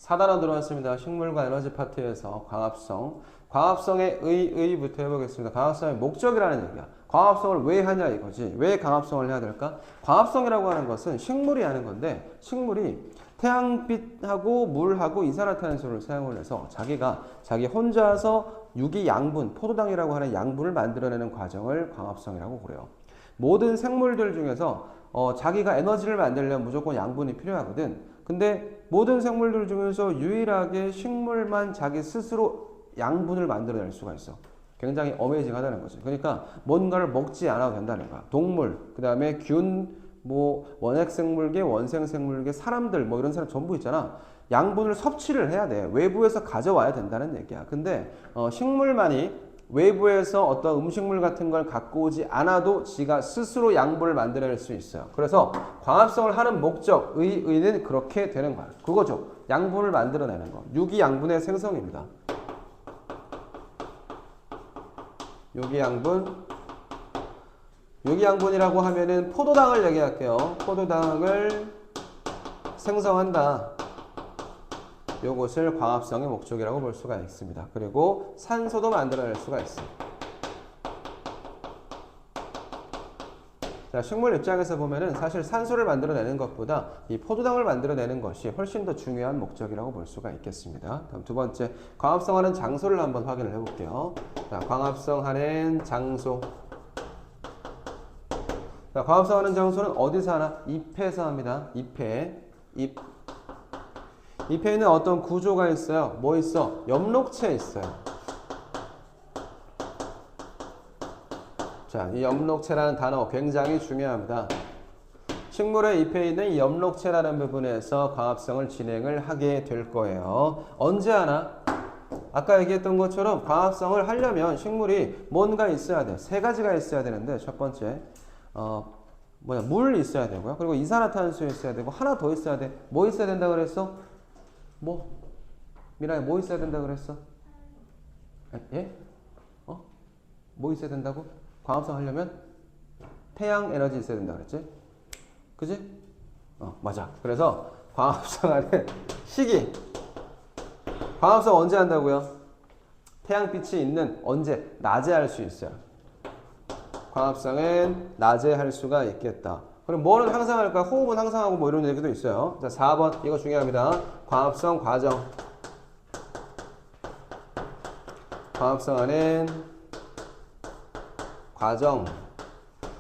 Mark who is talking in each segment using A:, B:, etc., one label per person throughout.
A: 4단원 들어왔습니다. 식물과 에너지 파트에서 광합성. 광합성의 의부터 해보겠습니다. 광합성의 목적이라는 얘기야. 광합성을 왜 하냐 이거지. 왜 광합성을 해야 될까? 광합성이라고 하는 것은 식물이 하는 건데 식물이 태양빛하고 물하고 이산화탄소를 사용을 해서 자기 혼자서 유기양분, 포도당이라고 하는 양분을 만들어내는 과정을 광합성이라고 그래요. 모든 생물들 중에서 자기가 에너지를 만들려면 무조건 양분이 필요하거든. 근데 모든 생물들 중에서 유일하게 식물만 자기 스스로 양분을 만들어낼 수가 있어. 굉장히 어메이징하다는 거지. 그러니까 뭔가를 먹지 않아도 된다는 거야. 동물, 그 다음에 균, 원핵생물계, 원생생물계, 사람들, 이런 사람 전부 있잖아. 양분을 섭취를 해야 돼. 외부에서 가져와야 된다는 얘기야. 근데 식물만이 외부에서 어떤 음식물 같은 걸 갖고 오지 않아도 지가 스스로 양분을 만들어낼 수 있어요. 그래서 광합성을 하는 의는 그렇게 되는 거야. 그거죠. 양분을 만들어내는 거. 유기양분의 생성입니다. 유기양분이라고 하면은 포도당을 얘기할게요. 포도당을 생성한다. 요것을 광합성의 목적이라고 볼 수가 있습니다. 그리고 산소도 만들어낼 수가 있어요. 자, 식물 입장에서 보면은 사실 산소를 만들어내는 것보다 이 포도당을 만들어내는 것이 훨씬 더 중요한 목적이라고 볼 수가 있겠습니다. 다음 두 번째, 광합성하는 장소를 한번 확인을 해볼게요. 자, 광합성하는 장소. 자, 광합성하는 장소는 어디서 하나? 잎에서 합니다. 잎에 있는 어떤 구조가 있어요. 뭐 있어? 엽록체 있어요. 자, 이 엽록체라는 단어 굉장히 중요합니다. 식물의 잎에 있는 이 엽록체라는 부분에서 광합성을 진행을 하게 될 거예요. 언제 하나? 아까 얘기했던 것처럼 광합성을 하려면 식물이 뭔가 있어야 돼. 세 가지가 있어야 되는데 첫 번째 물 있어야 되고요. 그리고 이산화탄소 있어야 되고 하나 더 있어야 돼. 뭐 있어야 된다 그랬어? 미라야 뭐 있어야 된다 그랬어? 예? 뭐 있어야 된다고? 광합성 하려면 태양 에너지 있어야 된다 그랬지? 그지? 맞아. 그래서 광합성하는 시기. 광합성 언제 한다고요? 태양빛이 있는 언제? 낮에 할 수 있어요. 광합성은 낮에 할 수가 있겠다. 그럼 뭐는 항상 할까? 호흡은 항상 하고 이런 얘기도 있어요. 자, 4번 이거 중요합니다. 광합성 과정. 광합성하는 과정.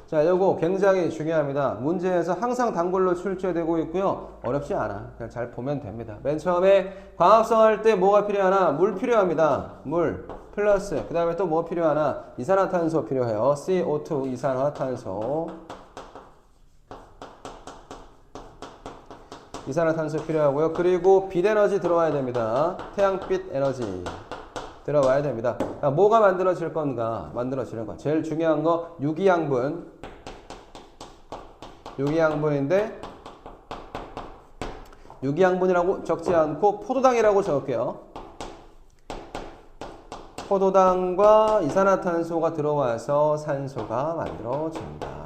A: 자, 요거 굉장히 중요합니다. 문제에서 항상 단골로 출제되고 있고요. 어렵지 않아. 그냥 잘 보면 됩니다. 맨 처음에 광합성할 때 뭐가 필요하나? 물 필요합니다. 물 플러스 그 다음에 또 뭐 필요하나? 이산화탄소 필요해요. CO2 이산화탄소. 이산화탄소 필요하고요. 그리고 빛 에너지 들어와야 됩니다. 태양빛 에너지 들어와야 됩니다. 뭐가 만들어질 건가? 만들어지는 거. 제일 중요한 거 유기양분. 유기양분인데 유기양분이라고 적지 않고 포도당이라고 적을게요. 포도당과 이산화탄소가 들어와서 산소가 만들어집니다.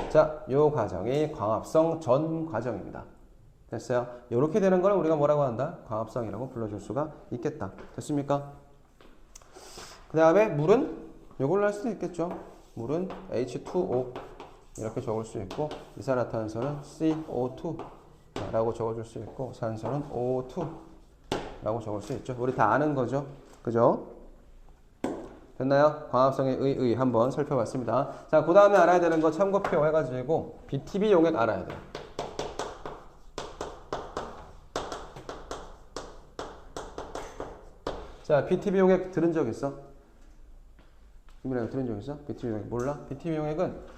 A: 자, 요 과정이 광합성 전 과정입니다. 됐어요? 이렇게 되는 걸 우리가 뭐라고 한다? 광합성이라고 불러줄 수가 있겠다. 됐습니까? 그 다음에 물은 이걸로 할 수도 있겠죠. 물은 H2O 이렇게 적을 수 있고 이산화탄소는 CO2 라고 적어줄 수 있고 산소는 O2 라고 적을 수 있죠. 우리 다 아는 거죠. 그죠? 됐나요? 광합성의 의 한번 살펴봤습니다. 자, 그 다음에 알아야 되는 거 참고표 해가지고 BTB 용액 알아야 돼요. 자, BTB 용액 들은 적 있어? 김민아 들은 적 있어? BTB 용액 몰라? BTB 용액은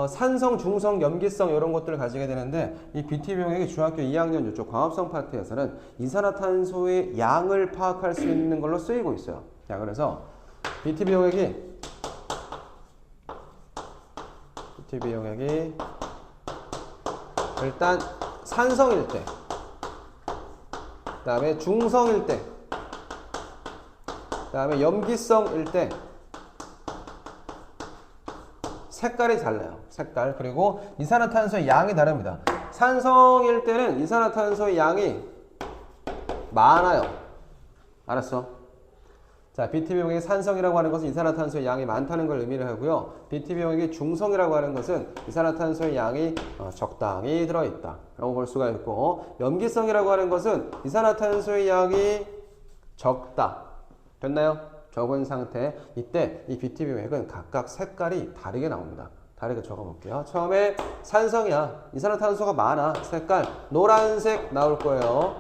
A: 산성, 중성, 염기성 이런 것들을 가지게 되는데 이 BTB 용액이 중학교 2학년 이쪽 광합성 파트에서는 이산화탄소의 양을 파악할 수 있는 걸로 쓰이고 있어요. 자, 그래서 BTB 용액이 일단 산성일 때, 그 다음에 중성일 때, 그 다음에 염기성일 때 색깔이 달라요. 색깔. 그리고 이산화탄소의 양이 다릅니다. 산성일 때는 이산화탄소의 양이 많아요. 알았어? 자, BTB 용액의 산성이라고 하는 것은 이산화탄소의 양이 많다는 걸 의미를 하고요. BTB 용액의 중성이라고 하는 것은 이산화탄소의 양이 적당히 들어있다 라고 볼 수가 있고, 염기성이라고 하는 것은 이산화탄소의 양이 적다. 됐나요? 적은 상태. 이때 이 BTB 용액은 각각 색깔이 다르게 나옵니다. 다르게 적어볼게요. 처음에 산성이야. 이산화탄소가 많아. 색깔 노란색 나올 거예요.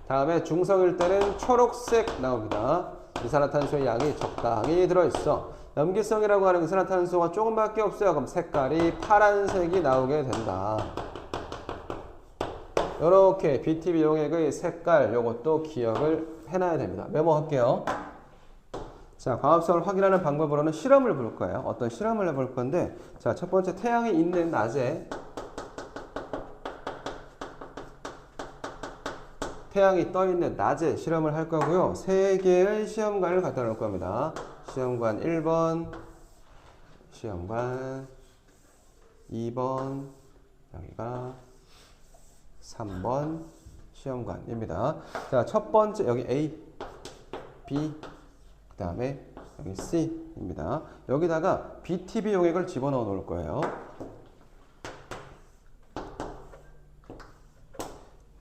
A: 다음에 중성일 때는 초록색 나옵니다. 이산화탄소의 양이 적당히 들어있어. 염기성이라고 하는 이산화탄소가 조금밖에 없어요. 그럼 색깔이 파란색이 나오게 된다. 이렇게 BTB 용액의 색깔 요것도 기억을 해놔야 됩니다. 메모할게요. 자, 광합성을 확인하는 방법으로는 실험을 볼 거예요. 어떤 실험을 해볼 건데, 자, 첫 번째 태양이 있는 낮에 태양이 떠 있는 낮에 실험을 할 거고요. 3개의 시험관을 갖다 놓을 겁니다. 시험관 1번, 시험관 2번, 여기가 3번 시험관입니다. 자, 첫 번째 여기 A, B, 그 다음에 여기 C입니다. 여기다가 BTB 용액을 집어넣어 놓을 거예요.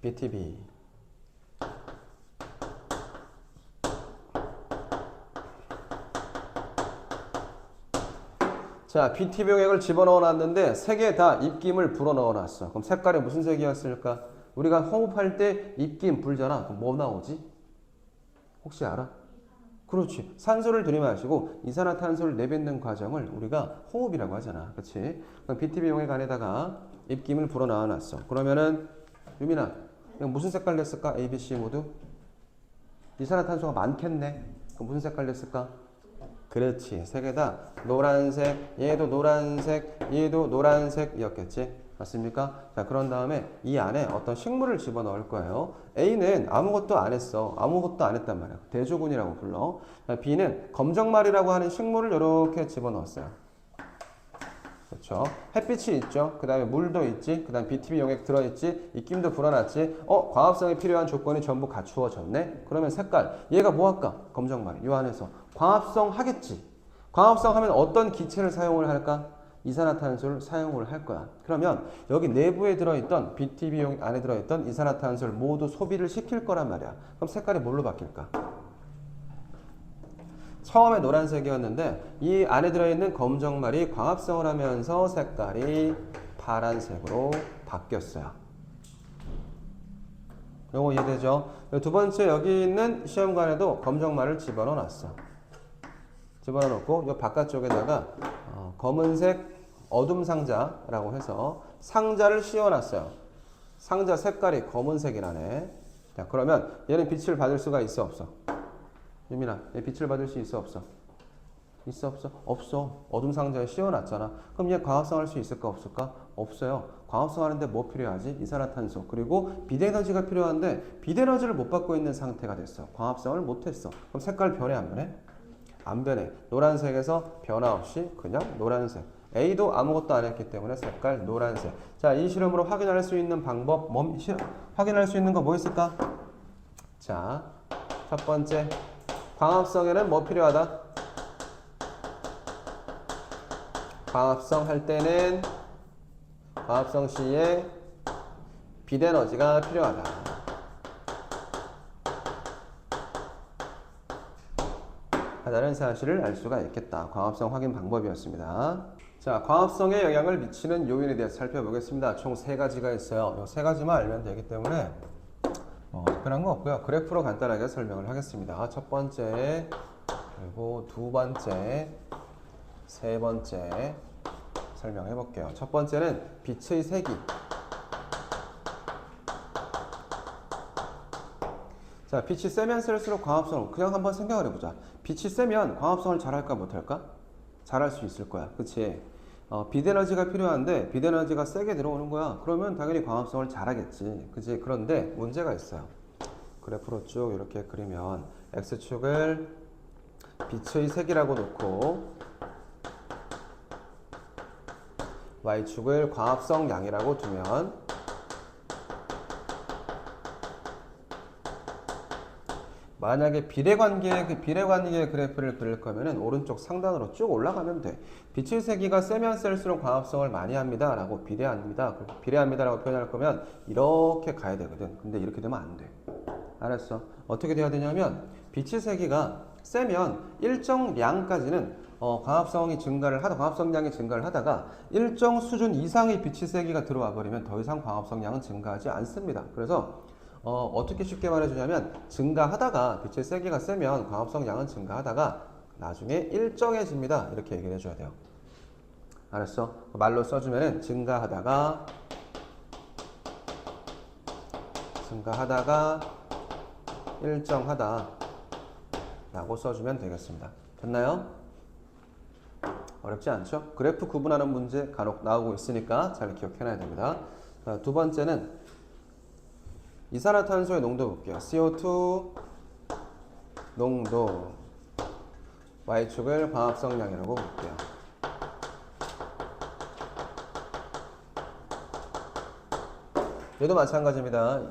A: BTB. 자, BTB 용액을 집어넣어 놨는데 3개 다 입김을 불어 넣어 놨어. 그럼 색깔이 무슨 색이었을까? 우리가 호흡할 때 입김 불잖아. 그럼 뭐 나오지? 혹시 알아? 그렇지. 산소를 들이마시고 이산화탄소를 내뱉는 과정을 우리가 호흡이라고 하잖아. 그렇지? 그럼 BTB 용액 안에다가 입김을 불어 넣어 놨어. 그러면은 유민아, 이거 무슨 색깔 냈을까? A, B, C 모두? 이산화탄소가 많겠네. 그럼 무슨 색깔 냈을까? 그렇지. 3개 다 노란색, 얘도 노란색, 얘도 노란색이었겠지. 맞습니까? 자, 그런 다음에 이 안에 어떤 식물을 집어넣을 거예요. A는 아무것도 안 했어. 아무것도 안 했단 말이야. 대조군이라고 불러. 자, B는 검정말이라고 하는 식물을 이렇게 집어넣었어요. 그렇죠. 햇빛이 있죠. 그 다음에 물도 있지. 그 다음에 BTB 용액 들어있지. 입김도 불어놨지. 광합성에 필요한 조건이 전부 갖추어졌네. 그러면 색깔. 얘가 뭐 할까? 검정말이. 이 안에서 광합성 하겠지. 광합성 하면 어떤 기체를 사용을 할까? 이산화탄소를 사용을 할 거야. 그러면 여기 내부에 들어있던 BTB 용액 안에 들어있던 이산화탄소를 모두 소비를 시킬 거란 말이야. 그럼 색깔이 뭘로 바뀔까? 처음에 노란색이었는데 이 안에 들어있는 검정말이 광합성을 하면서 색깔이 파란색으로 바뀌었어요. 요거 이해되죠? 두 번째 여기 있는 시험관에도 검정말을 집어넣어 놨어. 집어넣어 놓고 이 바깥쪽에다가 검은색 어둠 상자라고 해서 상자를 씌워 놨어요. 상자 색깔이 검은색이라네. 자, 그러면 얘는 빛을 받을 수가 있어 없어? 유민아, 얘 빛을 받을 수 있어 없어? 있어 없어? 없어. 어둠 상자에 씌워놨잖아. 그럼 얘 광합성할 수 있을까 없을까? 없어요. 광합성하는데 뭐 필요하지? 이산화탄소. 그리고 비대에너지가 필요한데 비대에너지를 못 받고 있는 상태가 됐어. 광합성을 못했어. 그럼 색깔 변해 안 변해? 안 변해. 노란색에서 변화 없이 그냥 노란색. A도 아무것도 안 했기 때문에 색깔 노란색. 자, 이 실험으로 확인할 수 있는 방법, 확인할 수 있는 거 뭐 있을까? 자, 첫 번째. 광합성에는 뭐 필요하다? 광합성 할 때는 광합성 시에 비대에너지가 필요하다. 하다는 사실을 알 수가 있겠다. 광합성 확인 방법이었습니다. 자, 광합성에 영향을 미치는 요인에 대해서 살펴보겠습니다. 총 3가지가 있어요. 이 3가지만 알면 되기 때문에 특별한 거 없고요. 그래프로 간단하게 설명을 하겠습니다. 첫 번째, 그리고 두 번째, 세 번째 설명해 볼게요. 첫 번째는 빛의 색이. 자, 빛이 세면 셀수록 광합성을 그냥 한번 생각을 해보자. 빛이 세면 광합성을 잘할까 못할까? 잘할 수 있을 거야. 그치? 비대에너지가 필요한데 비대에너지가 세게 들어오는 거야. 그러면 당연히 광합성을 잘하겠지. 그치? 그런데 문제가 있어요. 그래프로 쭉 이렇게 그리면 X축을 빛의 색이라고 놓고 Y축을 광합성 양이라고 두면 만약에 비례관계의 그래프를 그릴 거면은 오른쪽 상단으로 쭉 올라가면 돼. 빛의 세기가 세면 셀수록 광합성을 많이 합니다. 라고 비례합니다라고 표현할 거면 이렇게 가야 되거든. 근데 이렇게 되면 안 돼. 알았어. 어떻게 돼야 되냐면 빛의 세기가 세면 일정 량까지는 광합성량이 증가를 하다가 일정 수준 이상의 빛의 세기가 들어와 버리면 더 이상 광합성량은 증가하지 않습니다. 그래서 어떻게 쉽게 말해주냐면 증가하다가 빛의 세기가 세면 광합성량은 증가하다가 나중에 일정해집니다. 이렇게 얘기를 해줘야 돼요. 알았어? 말로 써주면은 증가하다가 일정하다 라고 써주면 되겠습니다. 됐나요? 어렵지 않죠? 그래프 구분하는 문제 간혹 나오고 있으니까 잘 기억해놔야 됩니다. 자, 두 번째는 이산화탄소의 농도 볼게요. CO2 농도 Y축을 광합성량이라고 볼게요. 얘도 마찬가지입니다.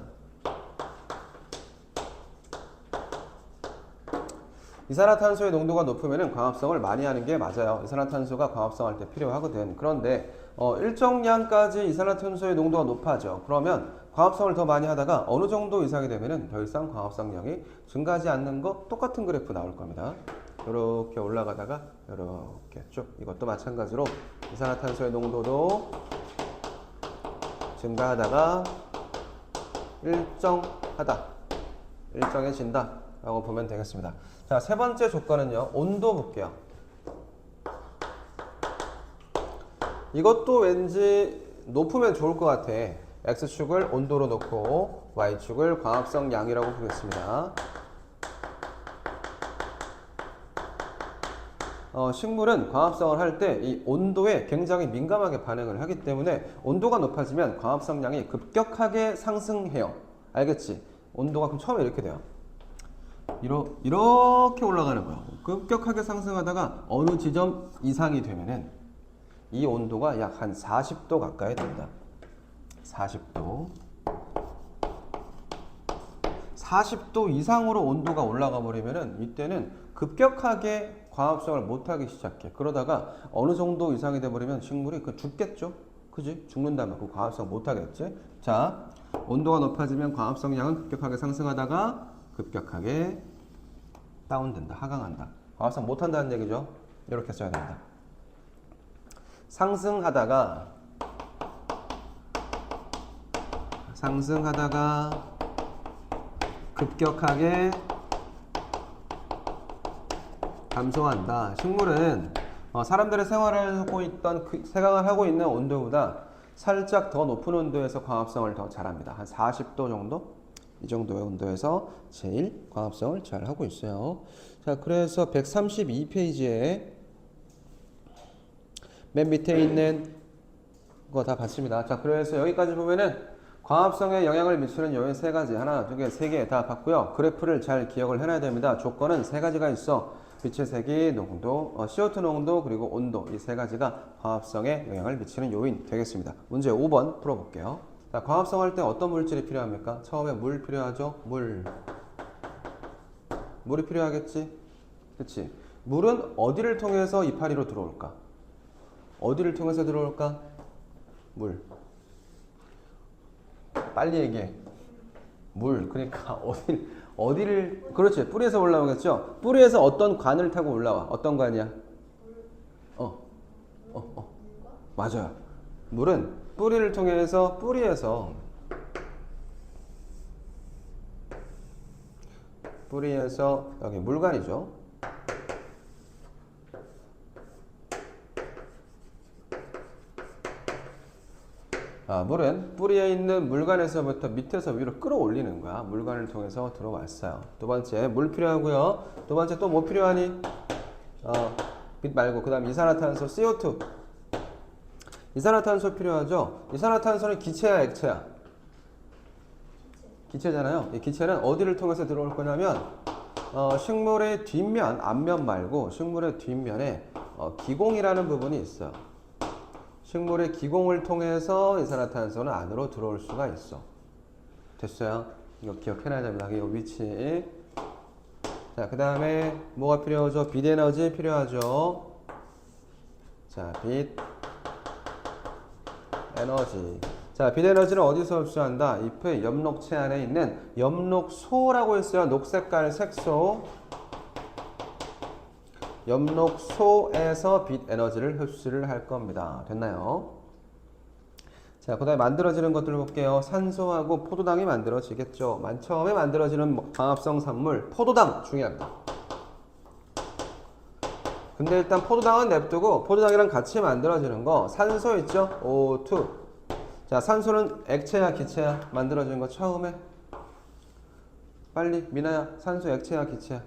A: 이산화탄소의 농도가 높으면 광합성을 많이 하는 게 맞아요. 이산화탄소가 광합성할 때 필요하거든. 그런데 일정량까지 이산화탄소의 농도가 높아져. 그러면 광합성을 더 많이 하다가 어느 정도 이상이 되면 더 이상 광합성량이 증가하지 않는 거 똑같은 그래프 나올 겁니다. 이렇게 올라가다가 이렇게 쭉. 이것도 마찬가지로 이산화탄소의 농도도 증가하다가 일정해진다 라고 보면 되겠습니다. 자, 세 번째 조건은요, 온도 볼게요. 이것도 왠지 높으면 좋을 것 같아. X축을 온도로 놓고 Y축을 광합성량이라고 보겠습니다. 식물은 광합성을 할 때 이 온도에 굉장히 민감하게 반응을 하기 때문에 온도가 높아지면 광합성량이 급격하게 상승해요. 알겠지? 온도가 그럼 처음에 이렇게 돼요. 이렇게 올라가는 거예요. 급격하게 상승하다가 어느 지점 이상이 되면은 이 온도가 약 한 40도 가까이 됩니다. 40도 이상으로 온도가 올라가 버리면은 이때는 급격하게 광합성을 못하기 시작해. 그러다가 어느 정도 이상이 돼버리면 식물이 죽겠죠? 그지? 죽는다면 그 광합성 못하겠지? 자, 온도가 높아지면 광합성량은 급격하게 상승하다가 급격하게 다운된다. 하강한다. 광합성 못한다는 얘기죠? 이렇게 써야 됩니다. 상승하다가 급격하게 감소한다. 식물은 사람들의 생활을 하고 있는 온도보다 살짝 더 높은 온도에서 광합성을 더 잘합니다. 한 40도 정도? 이 정도의 온도에서 제일 광합성을 잘 하고 있어요. 자, 그래서 132페이지에 맨 밑에 있는 거 다 봤습니다. 자, 그래서 여기까지 보면은 광합성에 영향을 미치는 요인 세 가지, 하나, 두 개, 세 개 다 봤고요. 그래프를 잘 기억을 해놔야 됩니다. 조건은 세 가지가 있어. 빛의 세기, 농도, CO2 농도, 그리고 온도. 이 세 가지가 광합성에 영향을 미치는 요인 되겠습니다. 문제 5번 풀어볼게요. 자, 광합성 할 때 어떤 물질이 필요합니까? 처음에 물 필요하죠? 물이 필요하겠지? 그치? 물은 어디를 통해서 이파리로 들어올까? 어디를 통해서 들어올까? 물. 빨리 얘기해. 물. 그러니까 어디를 그렇지. 뿌리에서 올라오겠죠? 뿌리에서 어떤 관을 타고 올라와. 어떤 관이야? 맞아요. 물은 뿌리를 통해서 뿌리에서 여기 물관이죠. 물은 뿌리에 있는 물관에서부터 밑에서 위로 끌어올리는 거야. 물관을 통해서 들어왔어요. 두 번째, 물 필요하고요. 두 번째 또 뭐 필요하니? 빛 말고 그 다음 이산화탄소 CO2. 이산화탄소 필요하죠. 이산화탄소는 기체야, 액체야? 기체잖아요. 이 기체는 어디를 통해서 들어올 거냐면 식물의 뒷면, 앞면 말고 식물의 뒷면에 기공이라는 부분이 있어요. 식물의 기공을 통해서 이산화탄소는 안으로 들어올 수가 있어. 됐어요? 이거 기억해놔야 됩니다. 이 위치. 자, 그 다음에 뭐가 필요하죠? 빛 에너지 필요하죠. 자, 빛 에너지. 자, 빛 에너지는 어디서 흡수한다? 잎의 엽록체 안에 있는 엽록소라고 했어요. 녹색깔 색소. 엽록소에서 빛 에너지를 흡수를 할 겁니다. 됐나요? 자, 그 다음에 만들어지는 것들 볼게요. 산소하고 포도당이 만들어지겠죠. 처음에 만들어지는 광합성 산물, 포도당 중요합니다. 근데 일단 포도당은 냅두고 포도당이랑 같이 만들어지는 거 산소 있죠? O2. 자, 산소는 액체야 기체야? 만들어지는 거 처음에 빨리 미나야, 산소 액체야 기체야?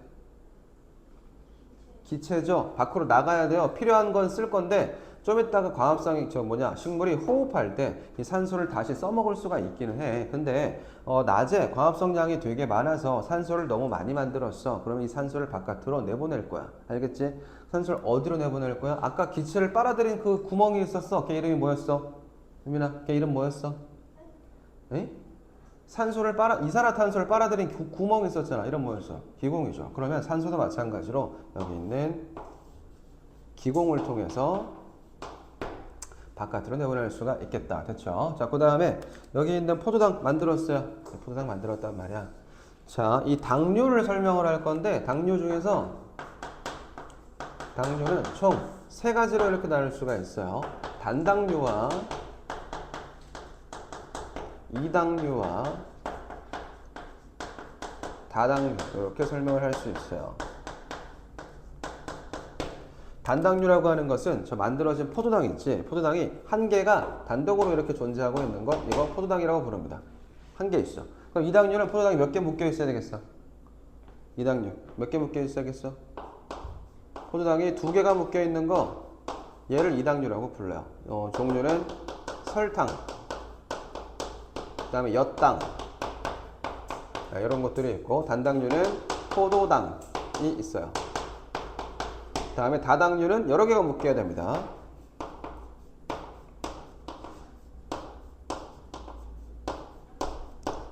A: 기체죠. 밖으로 나가야 돼요. 필요한 건 쓸 건데 좀 이따가 광합성이 식물이 호흡할 때 이 산소를 다시 써먹을 수가 있기는 해. 근데 낮에 광합성량이 되게 많아서 산소를 너무 많이 만들었어. 그러면 이 산소를 바깥으로 내보낼 거야. 알겠지? 산소를 어디로 내보낼 거야? 아까 기체를 빨아들인 그 구멍이 있었어. 걔 이름이 뭐였어? 유민아, 걔 이름 뭐였어? 에? 이산화탄소를 빨아들인 구멍이 있었잖아. 이름 뭐였어? 기공이죠. 그러면 산소도 마찬가지로 여기 있는 기공을 통해서 바깥으로 내보낼 수가 있겠다. 됐죠? 자, 그 다음에 여기 있는 포도당 만들었어요. 포도당 만들었단 말이야. 자, 이 당류를 설명을 할 건데 당류 중에서 당류는 총 세 가지로 이렇게 나눌 수가 있어요. 단당류와 이당류와 다당류 이렇게 설명을 할 수 있어요. 단당류라고 하는 것은 저 만들어진 포도당 있지? 포도당이 한 개가 단독으로 이렇게 존재하고 있는 것, 이거 포도당이라고 부릅니다. 한 개 있어. 그럼 이당류는 포도당이 몇 개 묶여 있어야 되겠어? 이당류 몇 개 묶여 있어야겠어? 포도당이 두 개가 묶여 있는 거, 얘를 이당류라고 불러요. 종류는 설탕, 그 다음에 엿당, 자, 이런 것들이 있고, 단당류는 포도당이 있어요. 그 다음에 다당류는 여러 개가 묶여야 됩니다.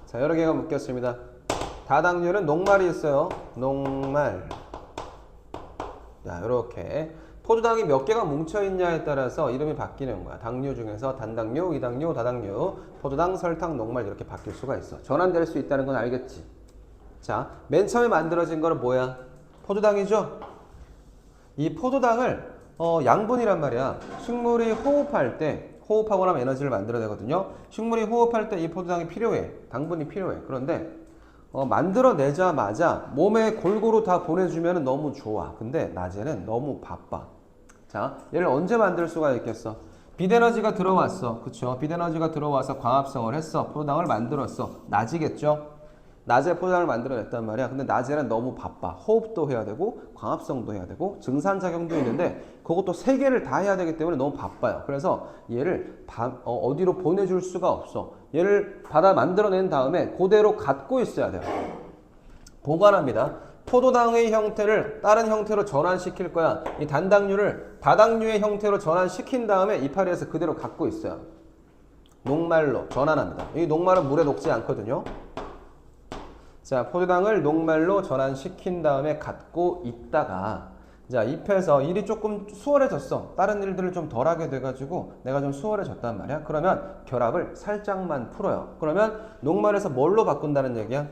A: 자, 여러 개가 묶였습니다. 다당류는 녹말이 있어요. 녹말. 자, 이렇게 포도당이 몇 개가 뭉쳐있냐에 따라서 이름이 바뀌는 거야. 당류 중에서 단당류, 이당류, 다당류, 포도당, 설탕, 녹말 이렇게 바뀔 수가 있어. 전환될 수 있다는 건 알겠지? 자, 맨 처음에 만들어진 거는 뭐야? 포도당이죠? 이 포도당을 양분이란 말이야. 식물이 호흡할 때, 호흡하고 나면 에너지를 만들어내거든요. 식물이 호흡할 때 이 포도당이 필요해. 당분이 필요해. 그런데 만들어내자마자 몸에 골고루 다 보내주면 너무 좋아. 근데 낮에는 너무 바빠. 자, 얘를 언제 만들 수가 있겠어? 빛에너지가 들어왔어. 그쵸? 빛에너지가 들어와서 광합성을 했어. 포도당을 만들었어. 낮이겠죠? 낮에 포도당을 만들어냈단 말이야. 근데 낮에는 너무 바빠. 호흡도 해야 되고 광합성도 해야 되고 증산작용도 있는데 그것도 세 개를 다 해야 되기 때문에 너무 바빠요. 그래서 얘를 어디로 보내줄 수가 없어. 얘를 받아 만들어낸 다음에 그대로 갖고 있어야 돼요. 보관합니다. 포도당의 형태를 다른 형태로 전환시킬 거야. 이 단당류를 다당류의 형태로 전환시킨 다음에 이파리에서 그대로 갖고 있어요. 녹말로 전환합니다. 이 녹말은 물에 녹지 않거든요. 자, 포도당을 녹말로 전환시킨 다음에 갖고 있다가, 자, 잎에서 일이 조금 수월해졌어. 다른 일들을 좀 덜 하게 돼가지고 내가 좀 수월해졌단 말이야. 그러면 결합을 살짝만 풀어요. 그러면 녹말에서 뭘로 바꾼다는 얘기야?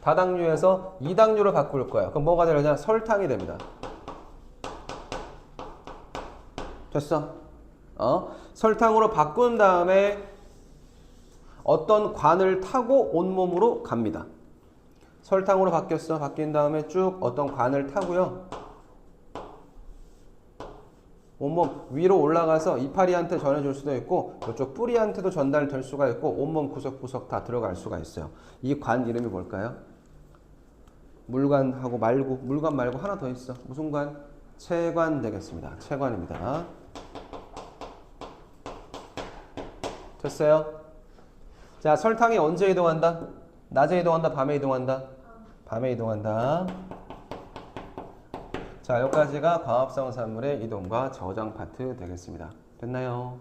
A: 다당류에서 이당류로 바꿀 거야. 그럼 뭐가 되느냐? 설탕이 됩니다. 됐어? 설탕으로 바꾼 다음에 어떤 관을 타고 온몸으로 갑니다. 설탕으로 바뀌었어. 바뀐 다음에 쭉 어떤 관을 타고요. 온몸 위로 올라가서 이파리한테 전해줄 수도 있고 이쪽 뿌리한테도 전달될 수가 있고 온몸 구석구석 다 들어갈 수가 있어요. 이 관 이름이 뭘까요? 물관하고 말고, 물관 말고 하나 더 있어. 무슨 관? 채관 되겠습니다. 채관입니다. 됐어요? 자, 설탕이 언제 이동한다? 낮에 이동한다? 밤에 이동한다? 밤에 이동한다. 자, 여기까지가 광합성 산물의 이동과 저장 파트 되겠습니다. 됐나요?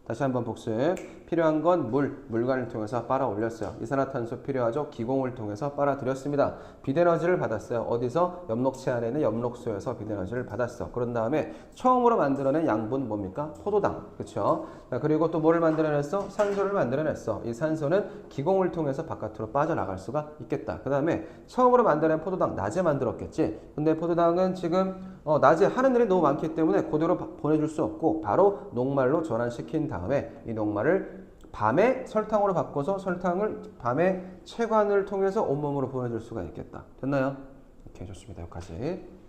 A: 다시 한번 복습. 필요한 건 물관을 통해서 빨아 올렸어요. 이산화탄소 필요하죠? 기공을 통해서 빨아들였습니다. 비대너지를 받았어요. 어디서? 엽록체 안에 있는 엽록소에서 비대너지를 받았어. 그런 다음에 처음으로 만들어낸 양분 뭡니까? 포도당. 그렇죠? 그리고 또 뭐를 만들어냈어? 산소를 만들어냈어. 이 산소는 기공을 통해서 바깥으로 빠져나갈 수가 있겠다. 그 다음에 처음으로 만들어낸 포도당 낮에 만들었겠지. 근데 포도당은 지금 낮에 하는 일이 너무 많기 때문에 그대로 보내줄 수 없고 바로 녹말로 전환시킨 다음에 이 녹말을 밤에 설탕으로 바꿔서 설탕을 밤에 체관을 통해서 온몸으로 보내줄 수가 있겠다. 됐나요? 오케이, 좋습니다. 여기까지.